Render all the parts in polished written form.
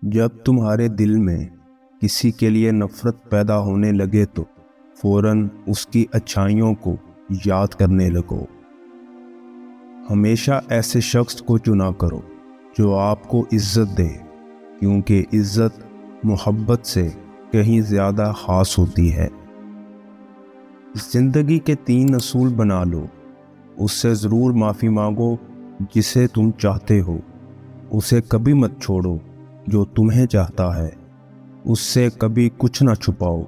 جب تمہارے دل میں کسی کے لیے نفرت پیدا ہونے لگے تو فوراً اس کی اچھائیوں کو یاد کرنے لگو۔ ہمیشہ ایسے شخص کو چنا کرو جو آپ کو عزت دے، کیونکہ عزت محبت سے کہیں زیادہ خاص ہوتی ہے۔ زندگی کے 3 اصول بنا لو۔ اس سے ضرور معافی مانگو جسے تم چاہتے ہو، اسے کبھی مت چھوڑو جو تمہیں چاہتا ہے، اس سے کبھی کچھ نہ چھپاؤ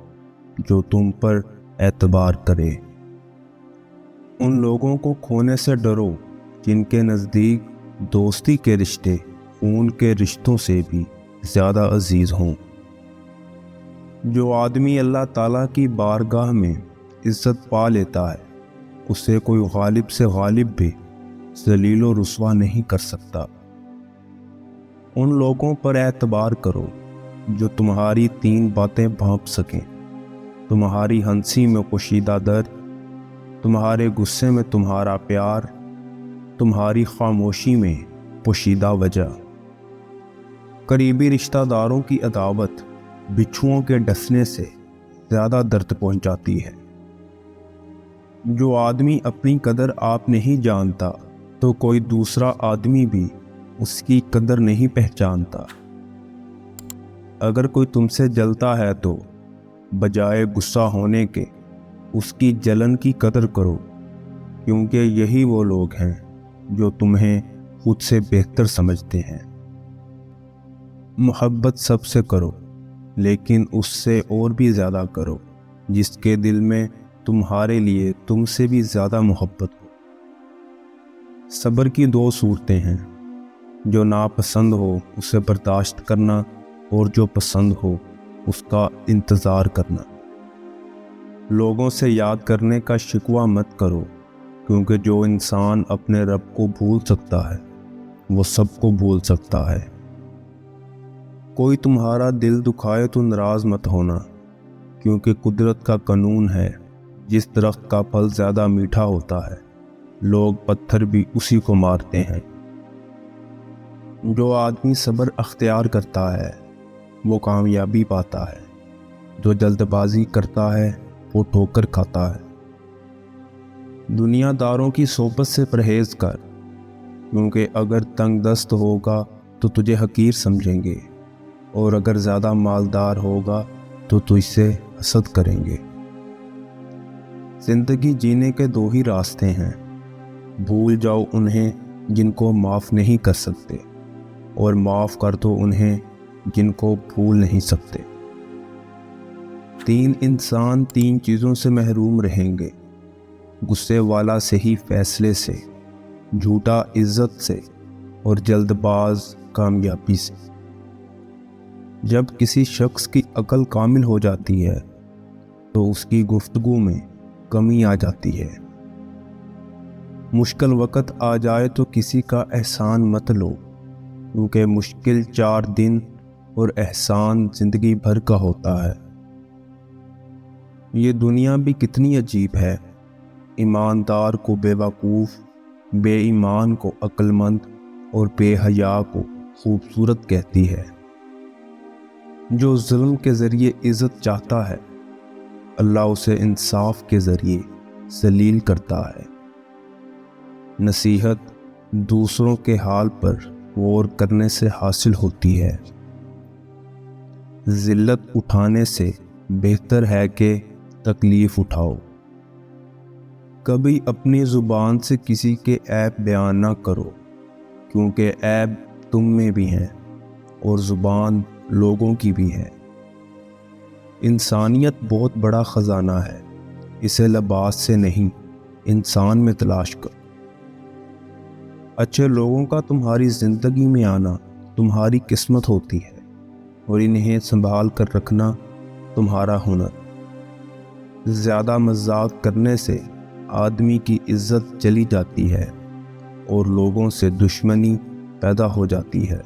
جو تم پر اعتبار کرے۔ ان لوگوں کو کھونے سے ڈرو جن کے نزدیک دوستی کے رشتے خون کے رشتوں سے بھی زیادہ عزیز ہوں۔ جو آدمی اللہ تعالیٰ کی بارگاہ میں عزت پا لیتا ہے، اسے کوئی غالب سے غالب بھی ذلیل و رسوا نہیں کر سکتا۔ ان لوگوں پر اعتبار کرو جو تمہاری 3 باتیں بھانپ سکیں: تمہاری ہنسی میں پوشیدہ درد، تمہارے غصے میں تمہارا پیار، تمہاری خاموشی میں پوشیدہ وجہ۔ قریبی رشتہ داروں کی عداوت بچھوؤں کے ڈسنے سے زیادہ درد پہنچاتی ہے۔ جو آدمی اپنی قدر آپ نہیں جانتا تو کوئی دوسرا آدمی بھی اس کی قدر نہیں پہچانتا۔ اگر کوئی تم سے جلتا ہے تو بجائے غصہ ہونے کے اس کی جلن کی قدر کرو، کیونکہ یہی وہ لوگ ہیں جو تمہیں خود سے بہتر سمجھتے ہیں۔ محبت سب سے کرو، لیکن اس سے اور بھی زیادہ کرو جس کے دل میں تمہارے لیے تم سے بھی زیادہ محبت ہو۔ صبر کی 2 صورتیں ہیں: جو ناپسند ہو اسے برداشت کرنا، اور جو پسند ہو اس کا انتظار کرنا۔ لوگوں سے یاد کرنے کا شکوہ مت کرو، کیونکہ جو انسان اپنے رب کو بھول سکتا ہے وہ سب کو بھول سکتا ہے۔ کوئی تمہارا دل دکھائے تو ناراض مت ہونا، کیونکہ قدرت کا قانون ہے، جس درخت کا پھل زیادہ میٹھا ہوتا ہے لوگ پتھر بھی اسی کو مارتے ہیں۔ جو آدمی صبر اختیار کرتا ہے وہ کامیابی پاتا ہے، جو جلد بازی کرتا ہے وہ ٹھوکر کھاتا ہے۔ دنیا داروں کی صحبت سے پرہیز کر، کیونکہ اگر تنگ دست ہوگا تو تجھے حقیر سمجھیں گے، اور اگر زیادہ مالدار ہوگا تو تجھ سے حسد کریں گے۔ زندگی جینے کے 2 ہی راستے ہیں: بھول جاؤ انہیں جن کو معاف نہیں کر سکتے، اور معاف کر دو انہیں جن کو بھول نہیں سکتے۔ 3 انسان 3 چیزوں سے محروم رہیں گے: غصے والا صحیح فیصلے سے، جھوٹا عزت سے، اور جلد باز کامیابی سے۔ جب کسی شخص کی عقل کامل ہو جاتی ہے تو اس کی گفتگو میں کمی آ جاتی ہے۔ مشکل وقت آ جائے تو کسی کا احسان مت لو، کیونکہ مشکل 4 دن اور احسان زندگی بھر کا ہوتا ہے۔ یہ دنیا بھی کتنی عجیب ہے، ایماندار کو بے وقوف، بے ایمان کو عقل مند، اور بے حیا کو خوبصورت کہتی ہے۔ جو ظلم کے ذریعے عزت چاہتا ہے، اللہ اسے انصاف کے ذریعے ذلیل کرتا ہے۔ نصیحت دوسروں کے حال پر غور کرنے سے حاصل ہوتی ہے۔ ذلت اٹھانے سے بہتر ہے کہ تکلیف اٹھاؤ۔ کبھی اپنی زبان سے کسی کے عیب بیان نہ کرو، کیونکہ عیب تم میں بھی ہیں اور زبان لوگوں کی بھی ہے۔ انسانیت بہت بڑا خزانہ ہے، اسے لباس سے نہیں انسان میں تلاش کرو۔ اچھے لوگوں کا تمہاری زندگی میں آنا تمہاری قسمت ہوتی ہے، اور انہیں سنبھال کر رکھنا تمہارا ہنر۔ زیادہ مذاق کرنے سے آدمی کی عزت چلی جاتی ہے اور لوگوں سے دشمنی پیدا ہو جاتی ہے۔